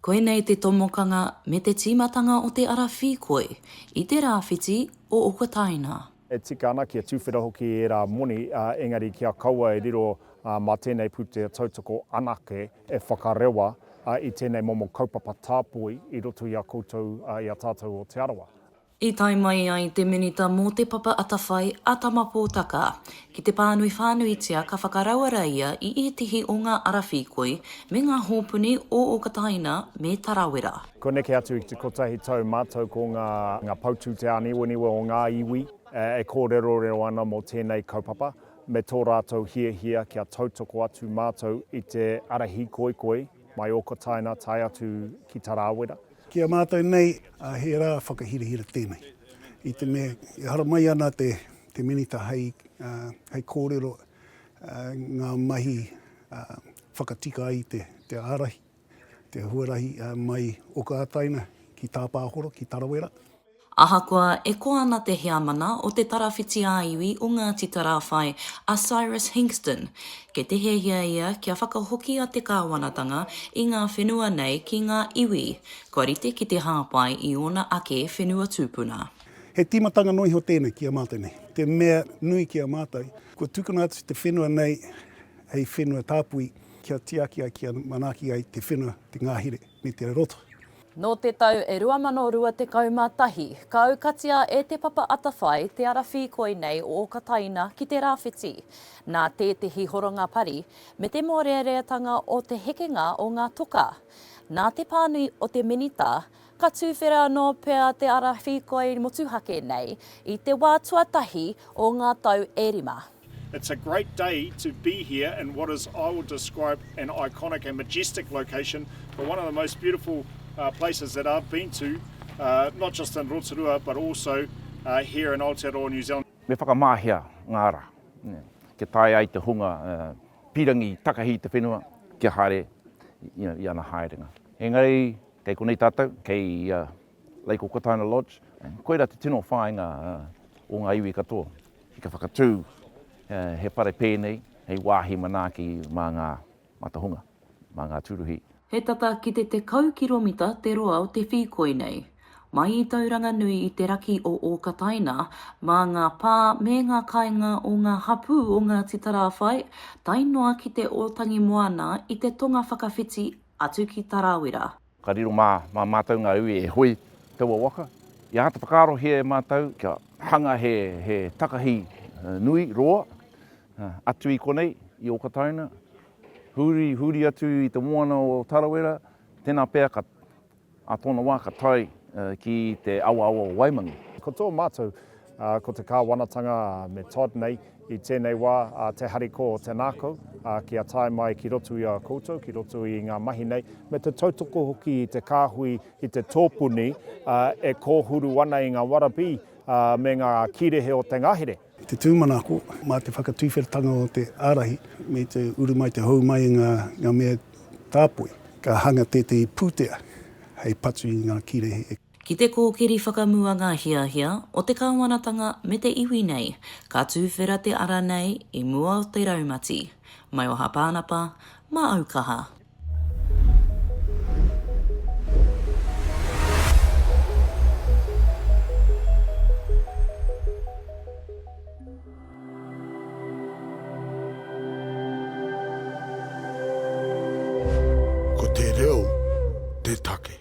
Koenei te tomokanga me te tīmatanga o te arawhikoi I te rāwhiti o Ōkataina. E tika ana kia tūwhera hoki e rā moni, engari kia kaua e riro mā tēnei pūtea tautoko anake e whakarewa I tēnei momo kaupapa tāpui I roto I a koutou I a tātou o te arawa. I tai mai ai te minita mō te papa atawhai a Tama Potaka. Ki te pānui whānuitia ka whakaraura ia I etihi o ngā arawhikoi me ngā hōpuni o Ōkataina me Tarawera. Ko neke atu I te kotahi tau mātou ko ngā pautu te aniwaniwa o ngā iwi e kōrero reo ana mō tēnei kaupapa me tō rātou hia kia tautoko atu mātou I te arahikoikoi mai Ōkataina tai atu ki Tarawera. Kia mātou nei, he rā whakahirihira tēnei. I te mea, I hara mai ana te minita hei kōrero ngā mahi whakatika ai te arahi, te huarahi mai Ōkataina ki Tāpāhoro, ki Tarawera. Ahakoa e koa ana te heamana o te tarawhiti āiwi o Ngāti Tarawhai a Cyrus Hingston. Ke te hehia ia kia whakahoki a te kāwanatanga I ngā whenua nei ki ngā iwi. Kua rite ki te hāpai I ona ake whenua tūpuna. He tīmatanga noi ho tēnei kia mātou nei. Te mea nui kia mātou. Kua tukuna atu te whenua nei, hei whenua tāpui, kia tiakia kia manaki ai te whenua te ngāhere me te roto. No te tau e 2002 te kaumātahi, ka aukatia e te papa atawhai te arawhikoi nei o Ōkataina ki te rāwhiti. Nā tētehi horonga pari, me te mōreareatanga o te hekenga o ngā toka. Nā te pānui o te minita, ka tūwhera anō pēr te arawhikoi motuhake nei I te wā tuatahi o ngā tau erima. It's a great day to be here in what is, I would describe, an iconic and majestic location, but one of the most beautiful places that I've been to, not just in Rotorua, but also here in Aotearoa, New Zealand. Me whakamāhia ngā ara. Ke tae ai te hunga, pirangi takahi te whenua, kia haere I ana haerenga. Engari, kei konei tātou, kei Lake Ōkataina Lodge, koera te tino whāinga o ngā iwi katoa. I ka whakatū, he pare pēnei, hei wāhi manaki mā ngā matahunga, mā ngā tūruhi. He tata ki te 10 kiromita te roa o te whikoi nei. Mai I tauranga nui I te raki o Ōkataina, mā ngā pā me ngā kāinga o ngā hapu o Ngāti Tarawhai, tainoa ki te otangi moana I te tonga whakawhiti atu ki Tarawera. Ka riro mā mātou ngā iwi e hoi taua waka. I hata whakaro he mātou, kia hanga he takahi nui roa, atu I konei I Ōkataina. Huri atu I te moana o Tarawera, tēnā pēr ka a tōna wā ka tai ki te awa o Waimangi. Ko tō mātou, ko te kāwanatanga me Todd nei, I tēnei wā te hariko o te nākau, kia tae mai ki roto I a koutou, ki roto I ngā mahi nei, me te tautoko hoki I te kāhui I te tōpuni, e kōhuru ana I ngā warabi me ngā kirehe o te ngahere. Te tūmanako, mā te whakatūwheratanga o te ārahi, me te uru mai te hau mai ngā mea tāpui, ka hanga te pūtea, hei patu I ngā kirehe. Ki te kōkiri whakamuanga hiahia o te kāwanatanga me te iwi nei, ka tūwhera te ara nei I mua o te raumati. Mai o hapānapa, mā Aukaha. Ko te reo, te take.